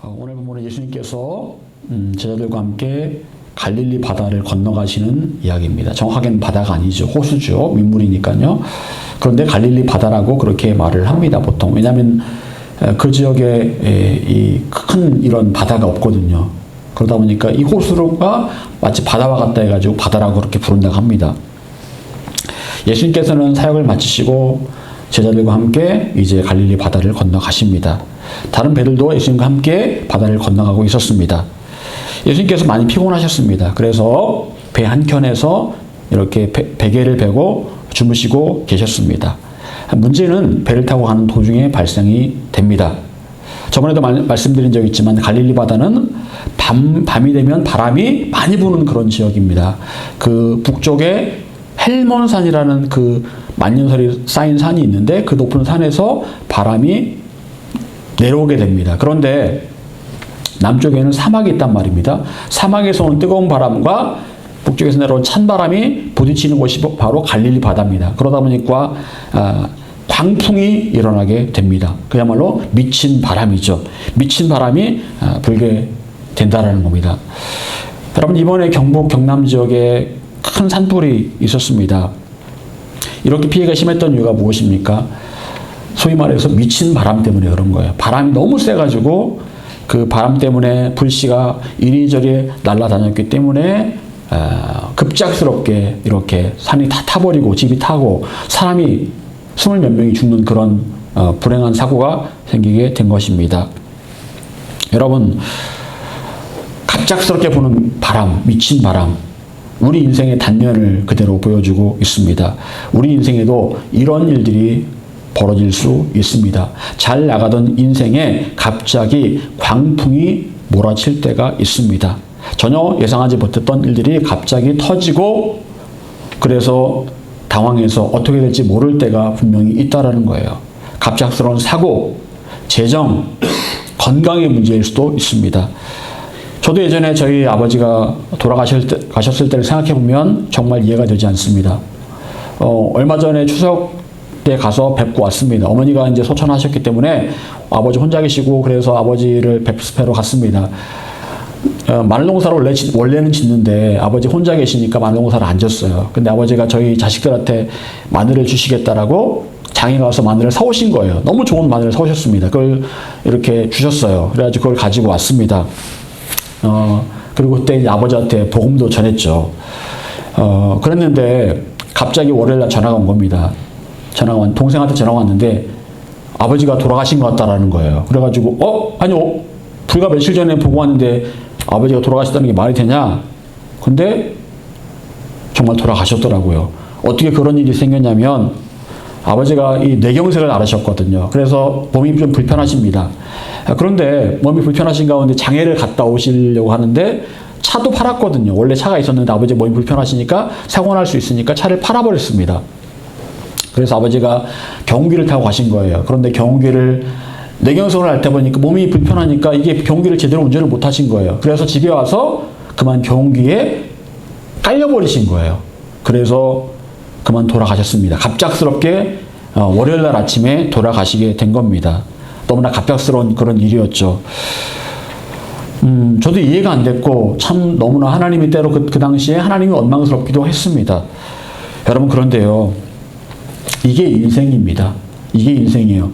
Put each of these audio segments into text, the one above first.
오늘 본문은 예수님께서 제자들과 함께 갈릴리 바다를 건너가시는 이야기입니다. 정확하게는 바다가 아니죠. 호수죠. 민물이니까요. 그런데 갈릴리 바다라고 그렇게 말을 합니다. 보통. 왜냐하면 그 지역에 큰 이런 바다가 없거든요. 그러다 보니까 이 호수가 마치 바다와 같다 해가지고 바다라고 그렇게 부른다고 합니다. 예수님께서는 사역을 마치시고 제자들과 함께 이제 갈릴리 바다를 건너가십니다. 다른 배들도 예수님과 함께 바다를 건너가고 있었습니다. 예수님께서 많이 피곤하셨습니다. 그래서 배 한켠에서 이렇게 베개를 베고 주무시고 계셨습니다. 문제는 배를 타고 가는 도중에 발생이 됩니다. 저번에도 말씀드린 적이 있지만 갈릴리 바다는 밤이 되면 바람이 많이 부는 그런 지역입니다. 그 북쪽에 헬몬산이라는 그 만년설이 쌓인 산이 있는데 그 높은 산에서 바람이 내려오게 됩니다. 그런데 남쪽에는 사막이 있단 말입니다. 사막에서 온 뜨거운 바람과 북쪽에서 내려온 찬 바람이 부딪히는 곳이 바로 갈릴리 바다입니다. 그러다 보니까 광풍이 일어나게 됩니다. 그야말로 미친 바람이죠. 미친 바람이 불게 된다라는 겁니다. 여러분, 이번에 경북 경남 지역에 큰 산불이 있었습니다. 이렇게 피해가 심했던 이유가 무엇입니까? 소위 말해서 미친 바람 때문에 그런 거예요. 바람이 너무 세가지고 그 바람 때문에 불씨가 이리저리 날아다녔기 때문에 급작스럽게 이렇게 산이 다 타버리고 집이 타고 사람이 20몇 명이 죽는 그런 불행한 사고가 생기게 된 것입니다. 여러분, 갑작스럽게 부는 바람, 미친 바람, 우리 인생의 단면을 그대로 보여주고 있습니다. 우리 인생에도 이런 일들이 벌어질 수 있습니다. 잘 나가던 인생에 갑자기 광풍이 몰아칠 때가 있습니다. 전혀 예상하지 못했던 일들이 갑자기 터지고 그래서 당황해서 어떻게 될지 모를 때가 분명히 있다라는 거예요. 갑작스러운 사고, 재정, 건강의 문제일 수도 있습니다. 저도 예전에 저희 아버지가 가셨을 때를 생각해 보면 정말 이해가 되지 않습니다. 얼마 전에 추석 때 가서 뵙고 왔습니다. 어머니가 이제 소천하셨기 때문에 아버지 혼자 계시고 그래서 아버지를 뵙스페로 갔습니다. 마늘 농사를 원래는 짓는데 아버지 혼자 계시니까 마늘 농사를 안 졌어요. 근데 아버지가 저희 자식들한테 마늘을 주시겠다라고 장에 가서 마늘을 사오신 거예요. 너무 좋은 마늘을 사오셨습니다. 그걸 이렇게 주셨어요. 그래가지고 그걸 가지고 왔습니다. 그리고 그때 아버지한테 복음도 전했죠. 그랬는데 갑자기 월요일날 전화가 온 겁니다. 동생한테 전화가 왔는데 아버지가 돌아가신 것 같다라는 거예요. 그래가지고 아니요, 불과 며칠 전에 보고 왔는데 아버지가 돌아가셨다는 게 말이 되냐? 근데 정말 돌아가셨더라고요. 어떻게 그런 일이 생겼냐면 아버지가 이 뇌경색을 앓으셨거든요. 그래서 몸이 좀 불편하십니다. 그런데 몸이 불편하신 가운데 장애를 갔다 오시려고 하는데 차도 팔았거든요. 원래 차가 있었는데 아버지 몸이 불편하시니까 사고 날 수 있으니까 차를 팔아버렸습니다. 그래서 아버지가 경운기를 타고 가신 거예요. 그런데 경운기를 뇌경색을 앓다 보니까 몸이 불편하니까 이게 경운기를 제대로 운전을 못 하신 거예요. 그래서 집에 와서 그만 경운기에 깔려버리신 거예요. 그래서 그만 돌아가셨습니다. 갑작스럽게 월요일 날 아침에 돌아가시게 된 겁니다. 너무나 갑작스러운 그런 일이었죠. 저도 이해가 안 됐고 참 너무나 하나님이 때로 그 당시에 하나님이 원망스럽기도 했습니다. 여러분, 그런데요, 이게 인생입니다. 이게 인생이에요.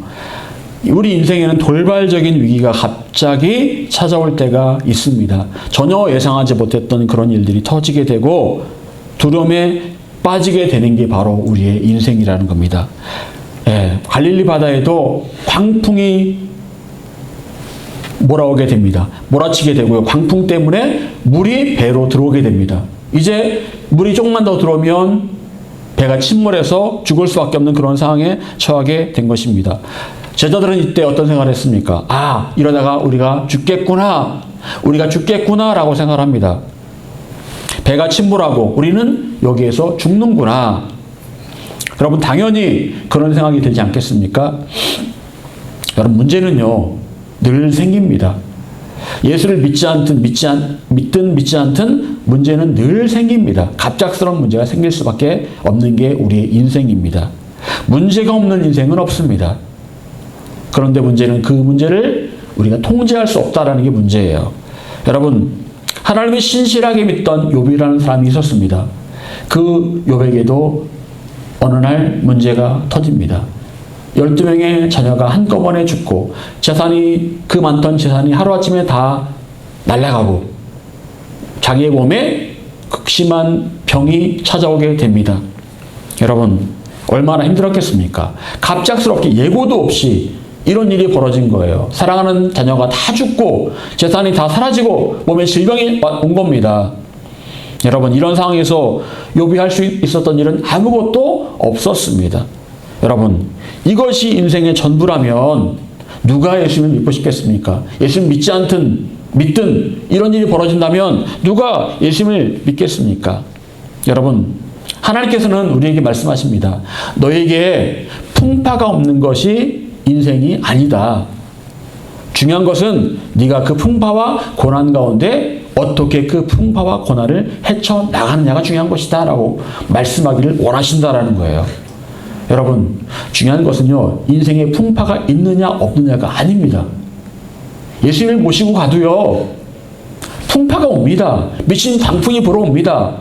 우리 인생에는 돌발적인 위기가 갑자기 찾아올 때가 있습니다. 전혀 예상하지 못했던 그런 일들이 터지게 되고 두려움에 빠지게 되는 게 바로 우리의 인생이라는 겁니다. 갈릴리 바다에도 광풍이 몰아오게 됩니다. 몰아치게 되고요. 광풍 때문에 물이 배로 들어오게 됩니다. 이제 물이 조금만 더 들어오면 배가 침몰해서 죽을 수밖에 없는 그런 상황에 처하게 된 것입니다. 제자들은 이때 어떤 생각을 했습니까? 이러다가 우리가 죽겠구나 라고 생각을 합니다. 배가 침몰하고 우리는 여기에서 죽는구나. 여러분, 당연히 그런 생각이 들지 않겠습니까? 여러분, 문제는요, 늘 생깁니다. 예수를 믿든 믿지 않든 문제는 늘 생깁니다. 갑작스러운 문제가 생길 수밖에 없는 게 우리의 인생입니다. 문제가 없는 인생은 없습니다. 그런데 문제는 그 문제를 우리가 통제할 수 없다라는 게 문제예요. 여러분, 하나님을 신실하게 믿던 욥이라는 사람이 있었습니다. 그 욥에게도 어느 날 문제가 터집니다. 12명의 자녀가 한꺼번에 죽고 그 많던 재산이 하루아침에 다 날아가고 자기의 몸에 극심한 병이 찾아오게 됩니다. 여러분, 얼마나 힘들었겠습니까? 갑작스럽게 예고도 없이 이런 일이 벌어진 거예요. 사랑하는 자녀가 다 죽고 재산이 다 사라지고 몸에 질병이 온 겁니다. 여러분, 이런 상황에서 욥이 할 수 있었던 일은 아무것도 없었습니다. 여러분, 이것이 인생의 전부라면 누가 예수님을 믿고 싶겠습니까? 예수님 믿든 이런 일이 벌어진다면 누가 예수님을 믿겠습니까? 여러분, 하나님께서는 우리에게 말씀하십니다. 너에게 풍파가 없는 것이 인생이 아니다. 중요한 것은 네가 그 풍파와 고난 가운데 어떻게 그 풍파와 고난을 헤쳐나가느냐가 중요한 것이다 라고 말씀하기를 원하신다라는 거예요. 여러분, 중요한 것은요, 인생에 풍파가 있느냐 없느냐가 아닙니다. 예수님을 모시고 가도요, 풍파가 옵니다. 미친 광풍이 불어옵니다.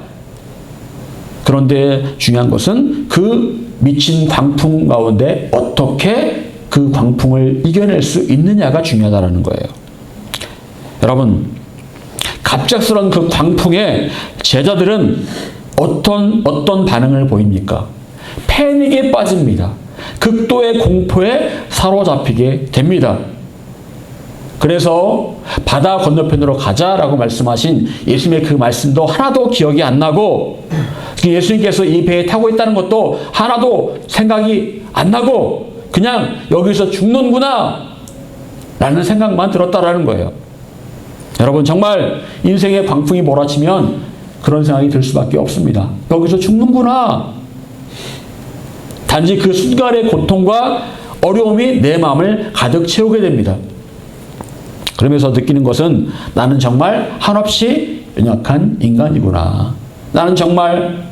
그런데 중요한 것은 그 미친 광풍 가운데 어떻게 그 광풍을 이겨낼 수 있느냐가 중요하다는 거예요. 여러분, 갑작스러운 그 광풍에 제자들은 어떤 반응을 보입니까? 패닉에 빠집니다. 극도의 공포에 사로잡히게 됩니다. 그래서 바다 건너편으로 가자라고 말씀하신 예수님의 그 말씀도 하나도 기억이 안 나고, 예수님께서 이 배에 타고 있다는 것도 하나도 생각이 안 나고 그냥 여기서 죽는구나 라는 생각만 들었다라는 거예요. 여러분, 정말 인생의 광풍이 몰아치면 그런 생각이 들 수밖에 없습니다. 여기서 죽는구나. 단지 그 순간의 고통과 어려움이 내 마음을 가득 채우게 됩니다. 그러면서 느끼는 것은 나는 정말 한없이 연약한 인간이구나. 나는 정말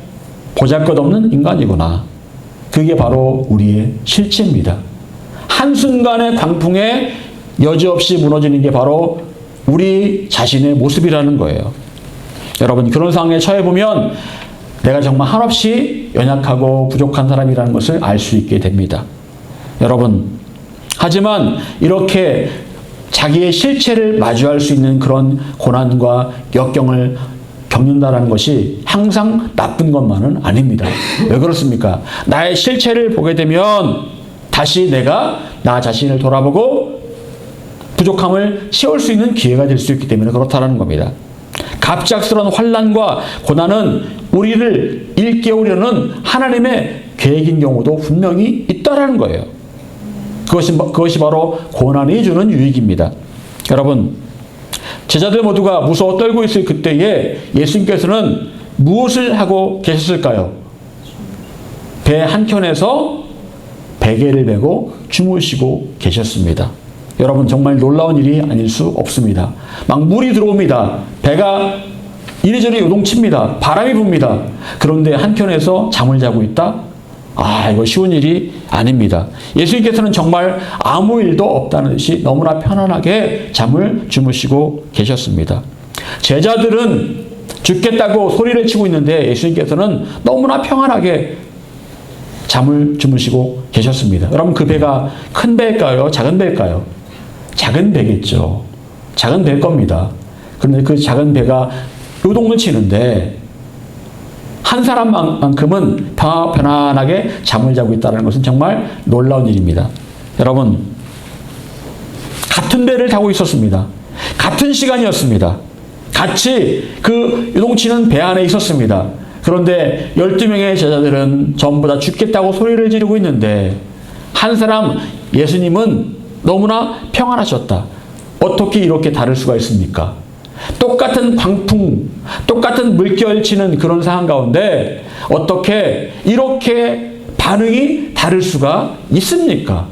보잘것없는 인간이구나. 그게 바로 우리의 실체입니다. 한순간의 광풍에 여지없이 무너지는 게 바로 우리 자신의 모습이라는 거예요. 여러분, 그런 상황에 처해보면 내가 정말 한없이 연약하고 부족한 사람이라는 것을 알 수 있게 됩니다. 여러분, 하지만 이렇게 자기의 실체를 마주할 수 있는 그런 고난과 역경을 겪는다는 것이 항상 나쁜 것만은 아닙니다. 왜 그렇습니까? 나의 실체를 보게 되면 다시 내가 나 자신을 돌아보고 부족함을 채울 수 있는 기회가 될 수 있기 때문에 그렇다는 겁니다. 갑작스러운 환난과 고난은 우리를 일깨우려는 하나님의 계획인 경우도 분명히 있다라는 거예요. 그것이 바로 고난이 주는 유익입니다. 여러분, 제자들 모두가 무서워 떨고 있을 그때에 예수님께서는 무엇을 하고 계셨을까요? 배 한켠에서 베개를 메고 주무시고 계셨습니다. 여러분, 정말 놀라운 일이 아닐 수 없습니다. 막 물이 들어옵니다. 배가 이리저리 요동칩니다. 바람이 붑니다. 그런데 한켠에서 잠을 자고 있다? 이거 쉬운 일이 아닙니다. 예수님께서는 정말 아무 일도 없다는 듯이 너무나 편안하게 잠을 주무시고 계셨습니다. 제자들은 죽겠다고 소리를 치고 있는데 예수님께서는 너무나 평안하게 잠을 주무시고 계셨습니다. 여러분, 그 배가 큰 배일까요? 작은 배일까요? 작은 배겠죠. 작은 배일 겁니다. 그런데 그 작은 배가 요동을 치는데 한 사람만큼은 편안하게 잠을 자고 있다는 것은 정말 놀라운 일입니다. 여러분, 같은 배를 타고 있었습니다. 같은 시간이었습니다. 같이 그 요동치는 배 안에 있었습니다. 그런데 12명의 제자들은 전부 다 죽겠다고 소리를 지르고 있는데 한 사람, 예수님은 너무나 평안하셨다. 어떻게 이렇게 다를 수가 있습니까? 똑같은 광풍, 똑같은 물결치는 그런 상황 가운데 어떻게 이렇게 반응이 다를 수가 있습니까?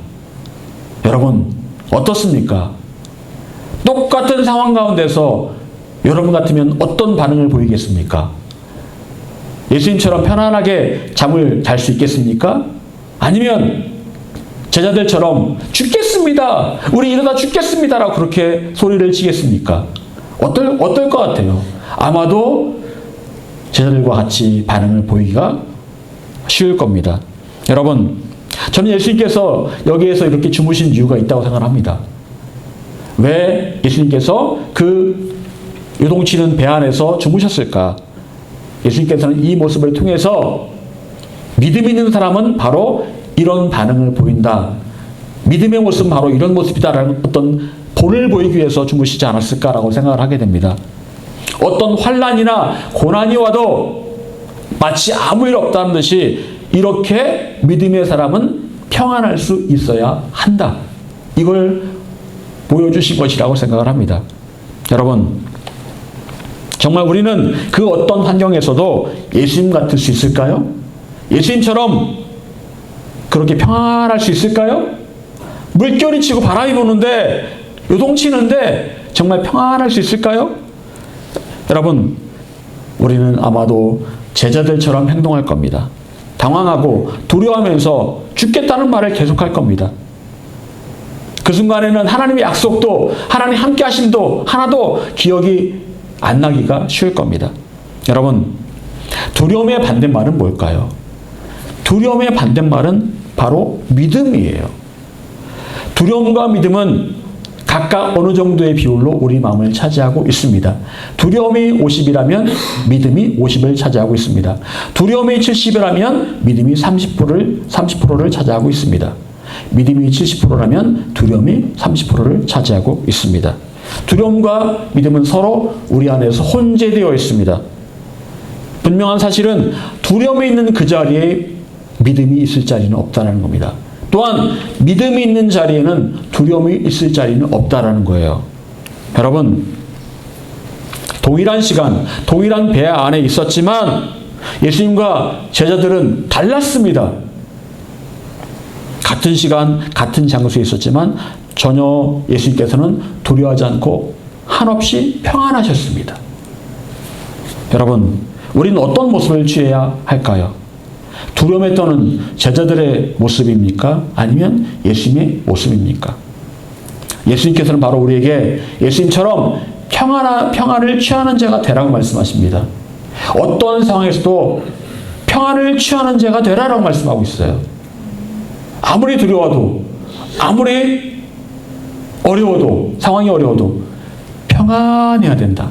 여러분, 어떻습니까? 똑같은 상황 가운데서 여러분 같으면 어떤 반응을 보이겠습니까? 예수님처럼 편안하게 잠을 잘 수 있겠습니까? 아니면 제자들처럼 죽겠습니다. 우리 이러다 죽겠습니다라고 그렇게 소리를 치겠습니까? 어떨 것 같아요? 아마도 제자들과 같이 반응을 보이기가 쉬울 겁니다. 여러분, 저는 예수님께서 여기에서 이렇게 주무신 이유가 있다고 생각합니다. 왜 예수님께서 그 요동치는 배 안에서 주무셨을까? 예수님께서는 이 모습을 통해서 믿음 있는 사람은 바로 이런 반응을 보인다. 믿음의 모습은 바로 이런 모습이다라는 어떤 본을 보이기 위해서 주무시지 않았을까라고 생각을 하게 됩니다. 어떤 환난이나 고난이 와도 마치 아무 일 없다는 듯이 이렇게 믿음의 사람은 평안할 수 있어야 한다. 이걸 보여주신 것이라고 생각을 합니다. 여러분, 정말 우리는 그 어떤 환경에서도 예수님 같을 수 있을까요? 예수님처럼 그렇게 평안할 수 있을까요? 물결이 치고 바람이 부는데 요동치는데 정말 평안할 수 있을까요? 여러분, 우리는 아마도 제자들처럼 행동할 겁니다. 당황하고 두려워하면서 죽겠다는 말을 계속할 겁니다. 그 순간에는 하나님의 약속도 하나님 함께 하심도 하나도 기억이 안 나기가 쉬울 겁니다. 여러분, 두려움의 반대말은 뭘까요? 두려움의 반대말은 바로 믿음이에요. 두려움과 믿음은 각각 어느 정도의 비율로 우리 마음을 차지하고 있습니다. 두려움이 50이라면 믿음이 50을 차지하고 있습니다. 두려움이 70이라면 믿음이 30%를 차지하고 있습니다. 믿음이 70%라면 두려움이 30%를 차지하고 있습니다. 두려움과 믿음은 서로 우리 안에서 혼재되어 있습니다. 분명한 사실은 두려움이 있는 그 자리에 믿음이 있을 자리는 없다는 겁니다. 또한 믿음이 있는 자리에는 두려움이 있을 자리는 없다라는 거예요. 여러분, 동일한 시간, 동일한 배 안에 있었지만 예수님과 제자들은 달랐습니다. 같은 시간, 같은 장소에 있었지만 전혀 예수님께서는 두려워하지 않고 한없이 평안하셨습니다. 여러분, 우리는 어떤 모습을 취해야 할까요? 두려움에 떠는 제자들의 모습입니까? 아니면 예수님의 모습입니까? 예수님께서는 바로 우리에게 예수님처럼 평안을 취하는 자가 되라고 말씀하십니다. 어떤 상황에서도 평안을 취하는 자가 되라라고 말씀하고 있어요. 아무리 두려워도, 아무리 어려워도, 상황이 어려워도 평안해야 된다.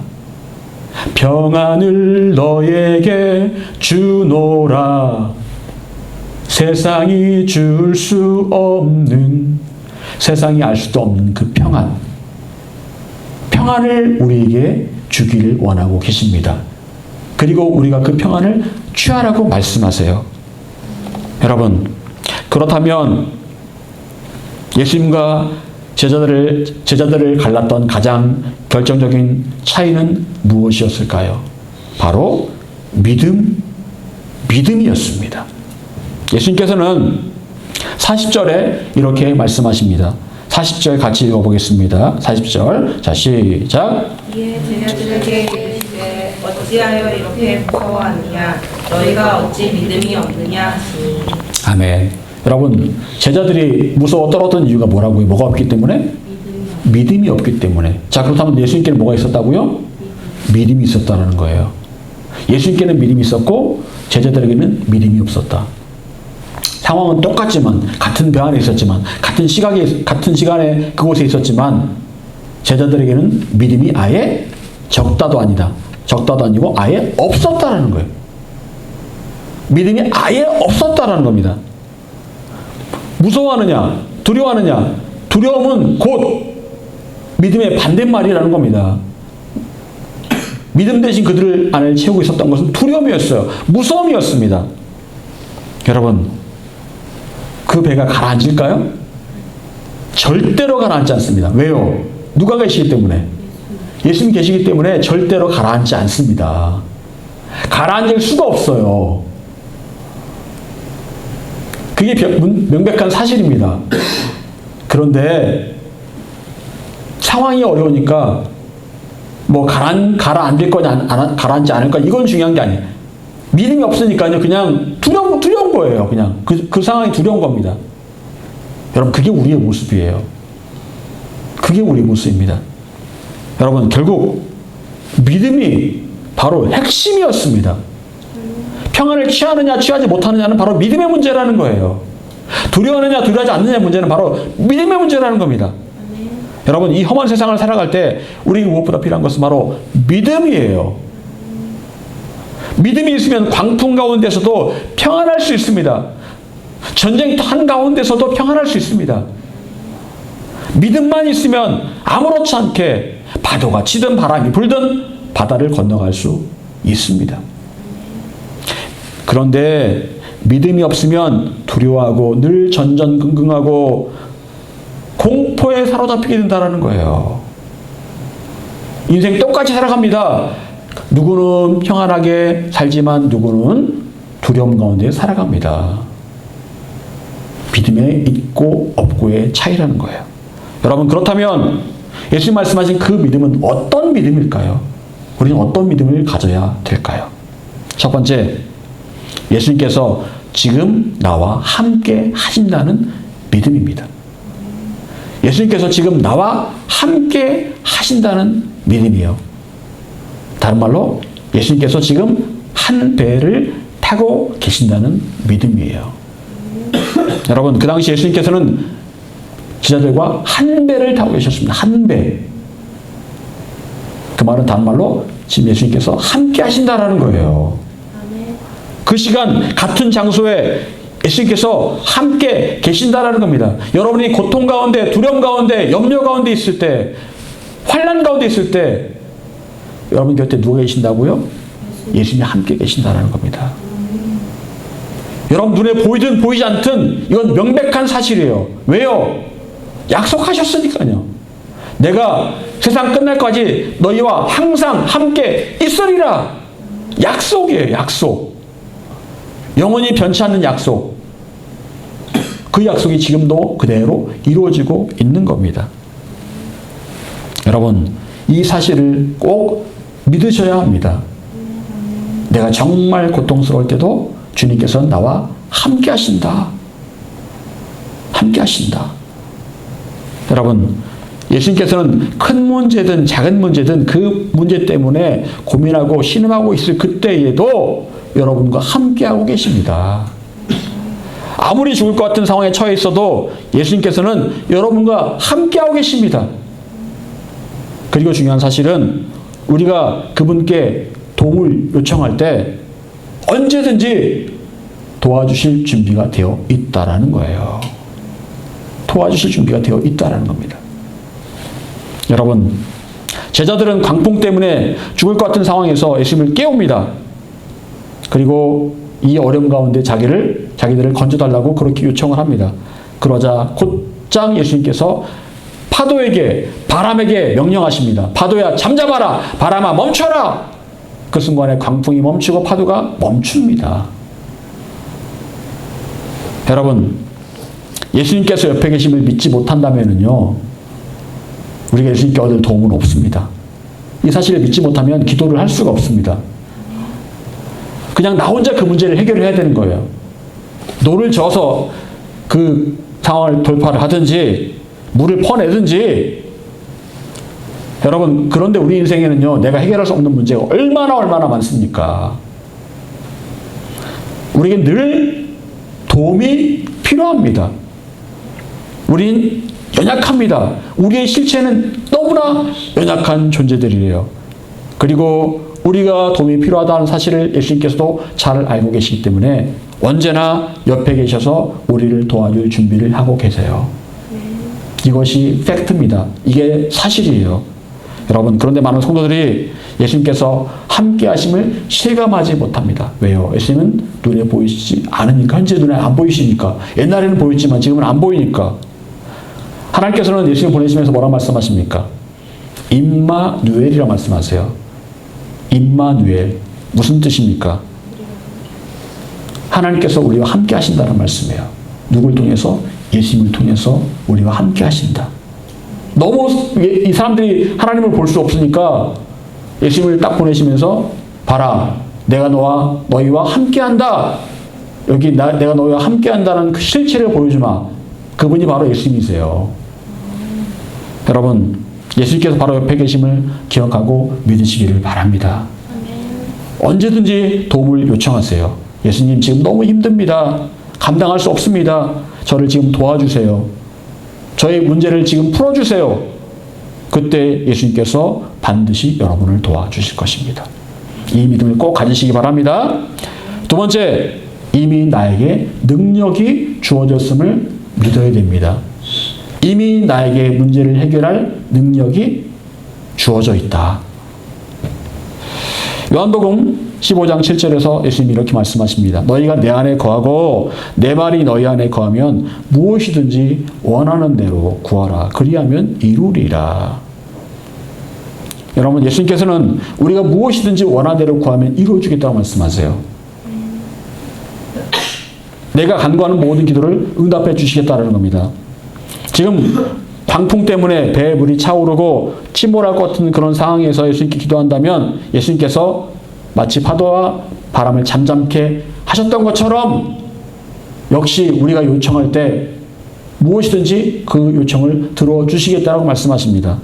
평안을 너에게 주노라. 세상이 줄 수 없는, 세상이 알 수도 없는 그 평안. 평안을 우리에게 주기를 원하고 계십니다. 그리고 우리가 그 평안을 취하라고 말씀하세요. 여러분, 그렇다면 예수님과 제자들을 갈랐던 가장 결정적인 차이는 무엇이었을까요? 바로 믿음이었습니다. 예수님께서는 40절에 이렇게 말씀하십니다. 40절 같이 읽어보겠습니다. 40절. 자, 시작. 이에 제자들에게 이르시되 어찌하여 이렇게 무서워하느냐 너희가 어찌 믿음이 없느냐 하시니. 아멘. 여러분, 제자들이 무서워 떨었던 이유가 뭐라고요? 뭐가 없기 때문에? 믿음이 없기 때문에. 자, 그렇다면 예수님께는 뭐가 있었다고요? 믿음이 있었다는 거예요. 예수님께는 믿음이 있었고 제자들에게는 믿음이 없었다. 상황은 똑같지만, 같은 배 안에 있었지만, 같은 시간에 그곳에 있었지만 제자들에게는 믿음이 아예 적다도 아니다. 적다도 아니고 아예 없었다라는 거예요. 믿음이 아예 없었다라는 겁니다. 무서워하느냐? 두려워하느냐? 두려움은 곧 믿음의 반대말이라는 겁니다. 믿음 대신 그들 안을 채우고 있었던 것은 두려움이었어요. 무서움이었습니다. 여러분, 그 배가 가라앉을까요? 절대로 가라앉지 않습니다. 왜요? 누가 계시기 때문에? 예수님 계시기 때문에 절대로 가라앉지 않습니다. 가라앉을 수가 없어요. 그게 명백한 사실입니다. 그런데 상황이 어려우니까 뭐 가라앉을 거냐 가라앉지 않을 거냐 이건 중요한 게 아니에요. 믿음이 없으니까요. 그냥 두려운 거예요. 그냥 그 상황이 두려운 겁니다. 여러분, 그게 우리의 모습이에요. 그게 우리의 모습입니다. 여러분, 결국 믿음이 바로 핵심이었습니다. 평안을 취하느냐 취하지 못하느냐는 바로 믿음의 문제라는 거예요. 두려워하느냐 두려워하지 않느냐 문제는 바로 믿음의 문제라는 겁니다. 여러분, 이 험한 세상을 살아갈 때 우리 무엇보다 필요한 것은 바로 믿음이에요. 믿음이 있으면 광풍 가운데서도 평안할 수 있습니다. 전쟁터 한가운데서도 평안할 수 있습니다. 믿음만 있으면 아무렇지 않게 파도가 치든 바람이 불든 바다를 건너갈 수 있습니다. 그런데 믿음이 없으면 두려워하고 늘 전전긍긍하고 공포에 사로잡히게 된다는 거예요. 인생 똑같이 살아갑니다. 누구는 평안하게 살지만 누구는 두려움 가운데 살아갑니다. 믿음에 있고 없고의 차이라는 거예요. 여러분, 그렇다면 예수님 말씀하신 그 믿음은 어떤 믿음일까요? 우리는 어떤 믿음을 가져야 될까요? 첫 번째, 예수님께서 지금 나와 함께 하신다는 믿음입니다. 예수님께서 지금 나와 함께 하신다는 믿음이에요. 다른 말로 예수님께서 지금 한 배를 타고 계신다는 믿음이에요. 여러분, 그 당시 예수님께서는 제자들과 한 배를 타고 계셨습니다. 한 배. 그 말은 다른 말로 지금 예수님께서 함께 하신다라는 거예요. 그 시간 같은 장소에 예수님께서 함께 계신다라는 겁니다. 여러분이 고통 가운데, 두려움 가운데, 염려 가운데 있을 때, 환난 가운데 있을 때 여러분 곁에 누가 계신다고요? 예수님이 함께 계신다라는 겁니다. 여러분 눈에 보이든 보이지 않든 이건 명백한 사실이에요. 왜요? 약속하셨으니까요. 내가 세상 끝날까지 너희와 항상 함께 있으리라. 약속이에요. 약속. 영원히 변치 않는 약속. 그 약속이 지금도 그대로 이루어지고 있는 겁니다. 여러분, 이 사실을 꼭 믿으셔야 합니다. 내가 정말 고통스러울 때도 주님께서는 나와 함께 하신다. 함께 하신다. 여러분, 예수님께서는 큰 문제든 작은 문제든 그 문제 때문에 고민하고 신음하고 있을 그때에도 여러분과 함께하고 계십니다. 아무리 죽을 것 같은 상황에 처해 있어도 예수님께서는 여러분과 함께하고 계십니다. 그리고 중요한 사실은 우리가 그분께 도움을 요청할 때 언제든지 도와주실 준비가 되어 있다라는 거예요. 도와주실 준비가 되어 있다라는 겁니다. 여러분, 제자들은 광풍 때문에 죽을 것 같은 상황에서 예수님을 깨웁니다. 그리고 이 어려움 가운데 자기들을 건져달라고 그렇게 요청을 합니다. 그러자 곧장 예수님께서 파도에게, 바람에게 명령하십니다. 파도야, 잠잠하라. 바람아, 멈춰라. 그 순간에 광풍이 멈추고 파도가 멈춥니다. 여러분, 예수님께서 옆에 계심을 믿지 못한다면요, 우리가 예수님께 얻을 도움은 없습니다. 이 사실을 믿지 못하면 기도를 할 수가 없습니다. 그냥 나 혼자 그 문제를 해결해야 되는 거예요. 노를 저어서 그 상황을 돌파를 하든지 물을 퍼내든지. 여러분, 그런데 우리 인생에는요, 내가 해결할 수 없는 문제가 얼마나 많습니까? 우리에게 늘 도움이 필요합니다. 우린 연약합니다. 우리의 실체는 너무나 연약한 존재들이에요. 그리고 우리가 도움이 필요하다는 사실을 예수님께서도 잘 알고 계시기 때문에 언제나 옆에 계셔서 우리를 도와줄 준비를 하고 계세요. 이것이 팩트입니다. 이게 사실이에요. 여러분, 그런데 많은 성도들이 예수님께서 함께 하심을 실감하지 못합니다. 왜요? 예수님은 눈에 보이지 않으니까, 현재 눈에 안 보이시니까. 옛날에는 보였지만 지금은 안 보이니까. 하나님께서는 예수님 보내시면서 뭐라 말씀하십니까? 임마누엘이라 말씀하세요. 임마누엘. 무슨 뜻입니까? 하나님께서 우리와 함께 하신다는 말씀이에요. 누굴 통해서? 예수님을 통해서 우리와 함께 하신다. 너무 이 사람들이 하나님을 볼 수 없으니까 예수님을 딱 보내시면서 봐라, 내가 너희와 함께 한다. 여기 내가 너희와 함께 한다는 그 실체를 보여주마. 그분이 바로 예수님이세요. 여러분, 예수님께서 바로 옆에 계심을 기억하고 믿으시기를 바랍니다. 언제든지 도움을 요청하세요. 예수님, 지금 너무 힘듭니다. 감당할 수 없습니다. 저를 지금 도와주세요. 저의 문제를 지금 풀어주세요. 그때 예수님께서 반드시 여러분을 도와주실 것입니다. 이 믿음을 꼭 가지시기 바랍니다. 두 번째, 이미 나에게 능력이 주어졌음을 믿어야 됩니다. 이미 나에게 문제를 해결할 능력이 주어져 있다. 요한복음 15장 7절에서 예수님이 이렇게 말씀하십니다. 너희가 내 안에 거하고 내 말이 너희 안에 거하면 무엇이든지 원하는 대로 구하라. 그리하면 이루리라. 여러분, 예수님께서는 우리가 무엇이든지 원하는 대로 구하면 이루어주겠다고 말씀하세요. 내가 간구하는 모든 기도를 응답해 주시겠다는 겁니다. 지금 광풍 때문에 배에 물이 차오르고 침몰할 것 같은 그런 상황에서 예수님께 기도한다면 예수님께서 마치 파도와 바람을 잠잠케 하셨던 것처럼 역시 우리가 요청할 때 무엇이든지 그 요청을 들어주시겠다고 말씀하십니다.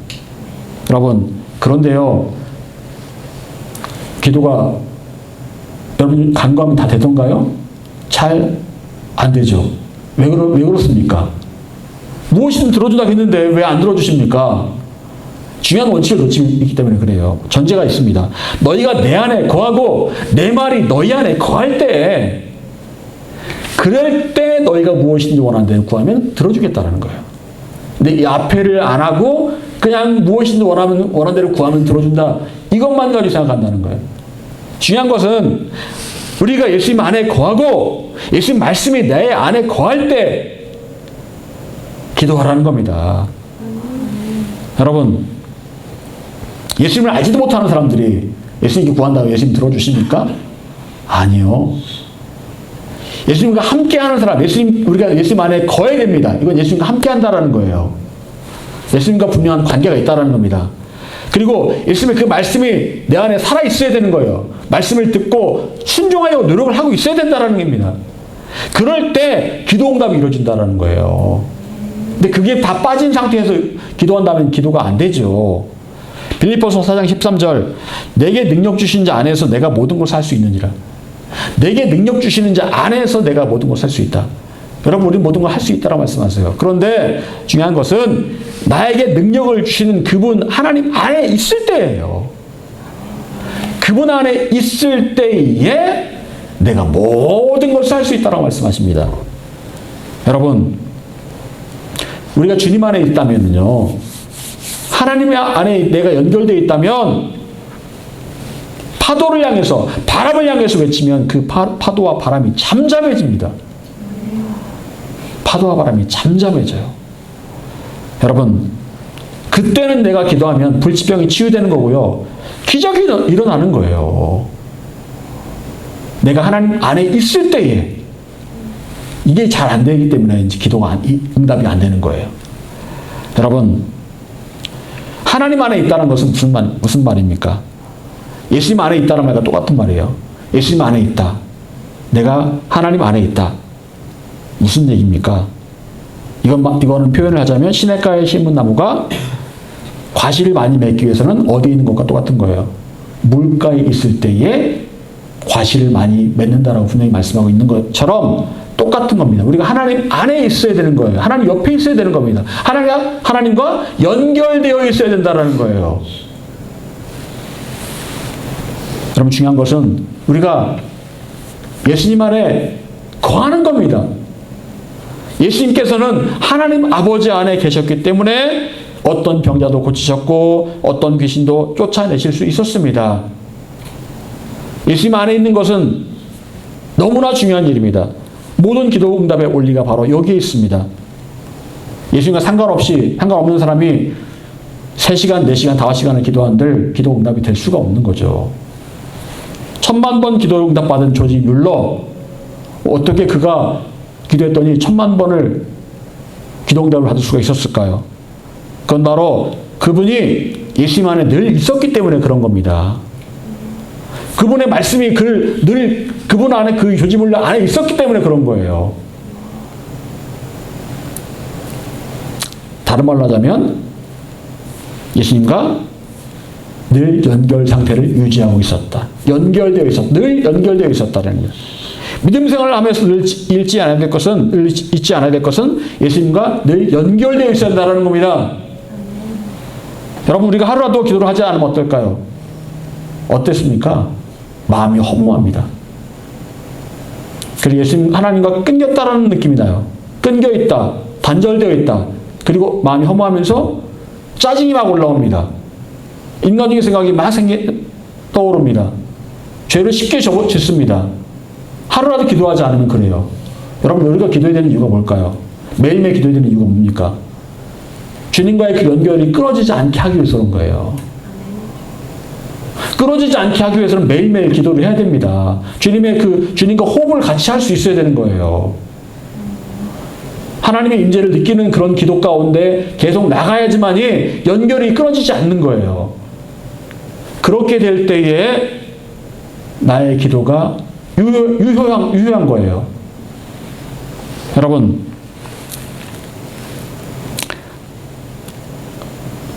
여러분, 그런데요, 기도가 여러분 간구하면 다 되던가요? 잘 안 되죠. 왜 그렇습니까? 무엇이든 들어준다고 했는데 왜 안 들어주십니까? 중요한 원칙을 놓치고 있기 때문에 그래요. 전제가 있습니다. 너희가 내 안에 거하고 내 말이 너희 안에 거할 때, 그럴 때 너희가 무엇이든지 원하는 대로 구하면 들어주겠다는 거예요. 근데 이 앞에를 안 하고 그냥 무엇이든지 원하는 대로 구하면 들어준다, 이것만 가지고 생각한다는 거예요. 중요한 것은 우리가 예수님 안에 거하고 예수님 말씀이 내 안에 거할 때 기도하라는 겁니다. 여러분, 예수님을 알지도 못하는 사람들이 예수님께 구한다고 예수님 들어주십니까? 아니요. 예수님과 함께하는 사람, 우리가 예수님 안에 거해야 됩니다. 이건 예수님과 함께한다라는 거예요. 예수님과 분명한 관계가 있다라는 겁니다. 그리고 예수님의 그 말씀이 내 안에 살아 있어야 되는 거예요. 말씀을 듣고 순종하여 노력을 하고 있어야 된다라는 겁니다. 그럴 때 기도 응답이 이루어진다라는 거예요. 근데 그게 다 빠진 상태에서 기도한다면 기도가 안 되죠. 빌립보서 4장 13절, 내게 능력 주신 자 안에서 내가 모든 걸 살 수 있느니라. 내게 능력 주시는 자 안에서 내가 모든 걸 살 수 있다. 여러분, 우리 모든 걸 할 수 있다라고 말씀하세요. 그런데 중요한 것은 나에게 능력을 주시는 그분 하나님 안에 있을 때예요. 그분 안에 있을 때에 내가 모든 것을 할 수 있다라고 말씀하십니다. 여러분, 우리가 주님 안에 있다면요, 하나님 안에 내가 연결되어 있다면 파도를 향해서, 바람을 향해서 외치면 그 파도와 바람이 잠잠해집니다. 파도와 바람이 잠잠해져요. 여러분, 그때는 내가 기도하면 불치병이 치유되는 거고요, 기적이 일어나는 거예요. 내가 하나님 안에 있을 때에 이게 잘 안 되기 때문에 이제 기도가 응답이 안 되는 거예요. 여러분, 하나님 안에 있다는 것은 무슨 말입니까? 예수님 안에 있다는 말과 똑같은 말이에요. 예수님 안에 있다. 내가 하나님 안에 있다. 무슨 얘기입니까? 이거는 표현을 하자면 시냇가에 심은 나무가 과실을 많이 맺기 위해서는 어디에 있는 것과 똑같은 거예요. 물가에 있을 때에 과실을 많이 맺는다라고 분명히 말씀하고 있는 것처럼 똑같은 겁니다. 우리가 하나님 안에 있어야 되는 거예요. 하나님 옆에 있어야 되는 겁니다. 하나님과 연결되어 있어야 된다는 거예요. 여러분, 중요한 것은 우리가 예수님 안에 거하는 겁니다. 예수님께서는 하나님 아버지 안에 계셨기 때문에 어떤 병자도 고치셨고 어떤 귀신도 쫓아내실 수 있었습니다. 예수님 안에 있는 것은 너무나 중요한 일입니다. 모든 기도 응답의 원리가 바로 여기에 있습니다. 예수님과 상관없는 사람이 3시간, 4시간, 5시간을 기도한들 기도 응답이 될 수가 없는 거죠. 1000만 번 기도 응답 받은 조지 뮬러, 어떻게 그가 기도했더니 1000만 번을 기도 응답을 받을 수가 있었을까요? 그건 바로 그분이 예수님 안에 늘 있었기 때문에 그런 겁니다. 그분의 말씀이 늘 그분 안에, 그 조지 뮬러 안에 있었기 때문에 그런 거예요. 다른 말로 하자면 예수님과 늘 연결 상태를 유지하고 있었다. 늘 연결되어 있었다는 거예요. 믿음 생활을 하면서 늘 잊지 않아야 될 것은 예수님과 늘 연결되어 있어야 한다는 겁니다. 여러분, 우리가 하루라도 기도를 하지 않으면 어떨까요? 어땠습니까? 마음이 허무합니다. 그리고 예수님, 하나님과 끊겼다라는 느낌이 나요. 끊겨 있다, 단절되어 있다. 그리고 마음이 허무하면서 짜증이 막 올라옵니다. 인간적인 생각이 막 떠오릅니다. 죄를 쉽게 짓습니다. 하루라도 기도하지 않으면 그래요. 여러분, 우리가 기도해야 되는 이유가 뭘까요? 매일매일 기도해야 되는 이유가 뭡니까? 주님과의 그 연결이 끊어지지 않게 하기 위해서 그런 거예요. 끊어지지 않게 하기 위해서는 매일매일 기도를 해야 됩니다. 주님과 호흡을 같이 할 수 있어야 되는 거예요. 하나님의 임재를 느끼는 그런 기도 가운데 계속 나가야지만이 연결이 끊어지지 않는 거예요. 그렇게 될 때에 나의 기도가 유효한 거예요. 여러분,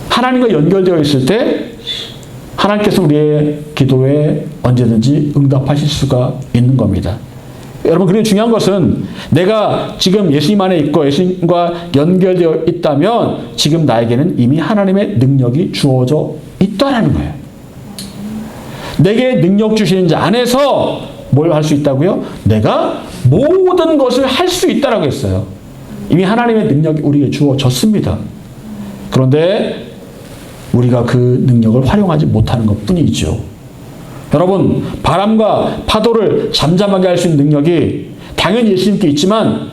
하나님과 연결되어 있을 때 하나님께서 우리의 기도에 언제든지 응답하실 수가 있는 겁니다. 여러분, 그리고 중요한 것은 내가 지금 예수님 안에 있고 예수님과 연결되어 있다면 지금 나에게는 이미 하나님의 능력이 주어져 있다라는 거예요. 내게 능력 주시는 자 안에서 뭘 할 수 있다고요? 내가 모든 것을 할 수 있다라고 했어요. 이미 하나님의 능력이 우리에게 주어졌습니다. 그런데 우리가 그 능력을 활용하지 못하는 것뿐이죠. 여러분, 바람과 파도를 잠잠하게 할 수 있는 능력이 당연히 예수님께 있지만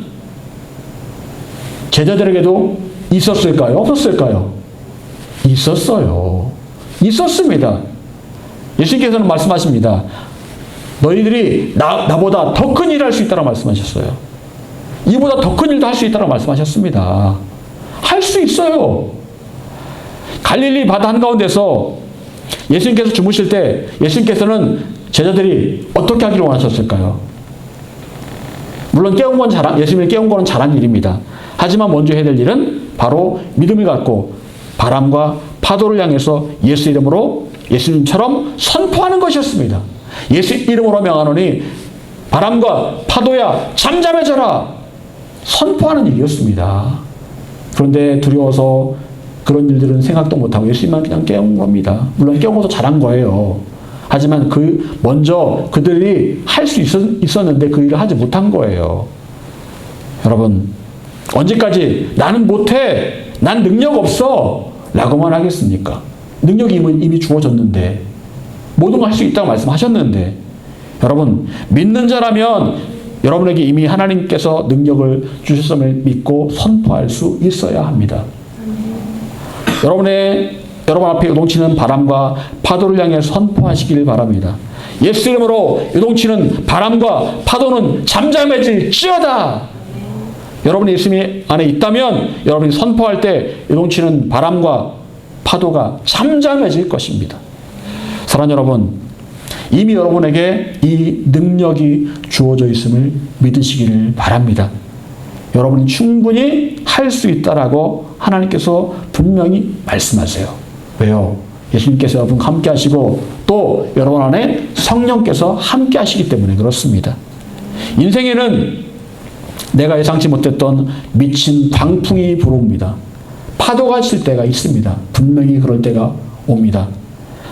제자들에게도 있었을까요? 없었을까요? 있었어요. 있었습니다. 예수님께서는 말씀하십니다. 너희들이 나보다 더 큰 일을 할 수 있다고 말씀하셨어요. 이보다 더 큰 일도 할 수 있다고 말씀하셨습니다. 할 수 있어요. 갈릴리 바다 한가운데서 예수님께서 주무실 때 예수님께서는 제자들이 어떻게 하기를 원하셨을까요? 물론 예수님을 깨운 거는 잘한 일입니다. 하지만 먼저 해야 될 일은 바로 믿음을 갖고 바람과 파도를 향해서 예수 이름으로 예수님처럼 선포하는 것이었습니다. 예수 이름으로 명하노니 바람과 파도야 잠잠해져라, 선포하는 일이었습니다. 그런데 두려워서 그런 일들은 생각도 못하고 예수님만 그냥 깨운 겁니다. 물론 깨운 것도 잘한 거예요. 하지만 먼저 그들이 할 수 있었는데 그 일을 하지 못한 거예요. 여러분, 언제까지 나는 못해, 난 능력 없어 라고만 하겠습니까? 능력이 이미 주어졌는데, 모든 걸 할 수 있다고 말씀하셨는데, 여러분, 믿는 자라면 여러분에게 이미 하나님께서 능력을 주셨음을 믿고 선포할 수 있어야 합니다. 여러분 앞에 요동치는 바람과 파도를 향해 선포하시길 바랍니다. 예수 이름으로 요동치는 바람과 파도는 잠잠해질지어다. 여러분이 예수님 안에 있다면 여러분이 선포할 때 요동치는 바람과 파도가 잠잠해질 것입니다. 사랑하는 여러분, 이미 여러분에게 이 능력이 주어져 있음을 믿으시기를 바랍니다. 여러분이 충분히 할 수 있다라고 하나님께서 분명히 말씀하세요. 왜요? 예수님께서 여러분과 함께 하시고 또 여러분 안에 성령께서 함께 하시기 때문에 그렇습니다. 인생에는 내가 예상치 못했던 미친 광풍이 불어옵니다. 파도가 칠 때가 있습니다. 분명히 그럴 때가 옵니다.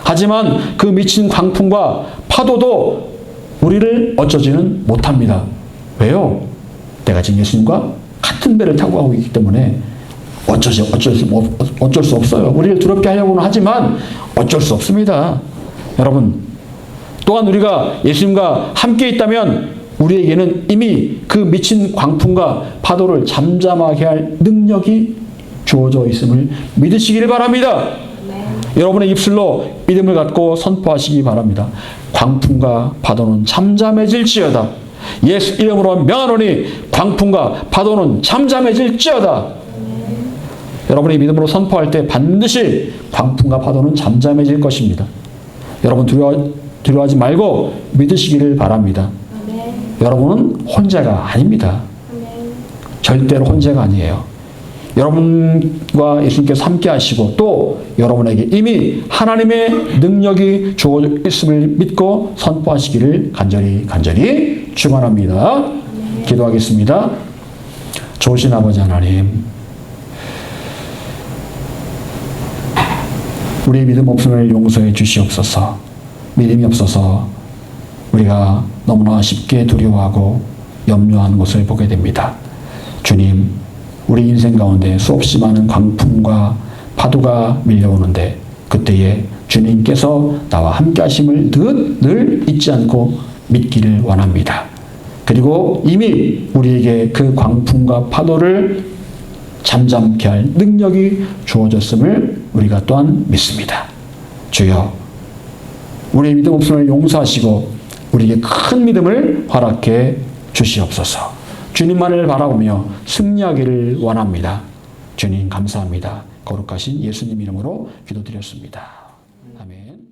하지만 그 미친 광풍과 파도도 우리를 어쩌지는 못합니다. 왜요? 내가 지금 예수님과 같은 배를 타고 가고 있기 때문에 어쩔 수 없어요. 우리를 두렵게 하려고는 하지만 어쩔 수 없습니다. 여러분, 또한 우리가 예수님과 함께 있다면 우리에게는 이미 그 미친 광풍과 파도를 잠잠하게 할 능력이 주어져 있음을 믿으시기를 바랍니다. 여러분의 입술로 믿음을 갖고 선포하시기 바랍니다. 광풍과 파도는 잠잠해질지어다. 예수 이름으로 명하노니 광풍과 파도는 잠잠해질지어다. 여러분이 믿음으로 선포할 때 반드시 광풍과 파도는 잠잠해질 것입니다. 여러분 두려워하지 말고 믿으시기를 바랍니다. 여러분은 혼자가 아닙니다. 절대로 혼자가 아니에요. 여러분과 예수님께서 함께 하시고 또 여러분에게 이미 하나님의 능력이 주어져 있음을 믿고 선포하시기를 간절히 축원합니다. 기도하겠습니다. 좋으신 아버지 하나님, 우리의 믿음 없음을 용서해 주시옵소서. 믿음이 없어서 우리가 너무나 쉽게 두려워하고 염려하는 것을 보게 됩니다. 주님, 우리 인생 가운데 수없이 많은 광풍과 파도가 밀려오는데 그때에 주님께서 나와 함께 하심을 늘 잊지 않고 믿기를 원합니다. 그리고 이미 우리에게 그 광풍과 파도를 잠잠케 할 능력이 주어졌음을 우리가 또한 믿습니다. 주여, 우리의 믿음 없음을 용서하시고 우리에게 큰 믿음을 허락해 주시옵소서. 주님만을 바라보며 승리하기를 원합니다. 주님 감사합니다. 거룩하신 예수님 이름으로 기도드렸습니다. 아멘.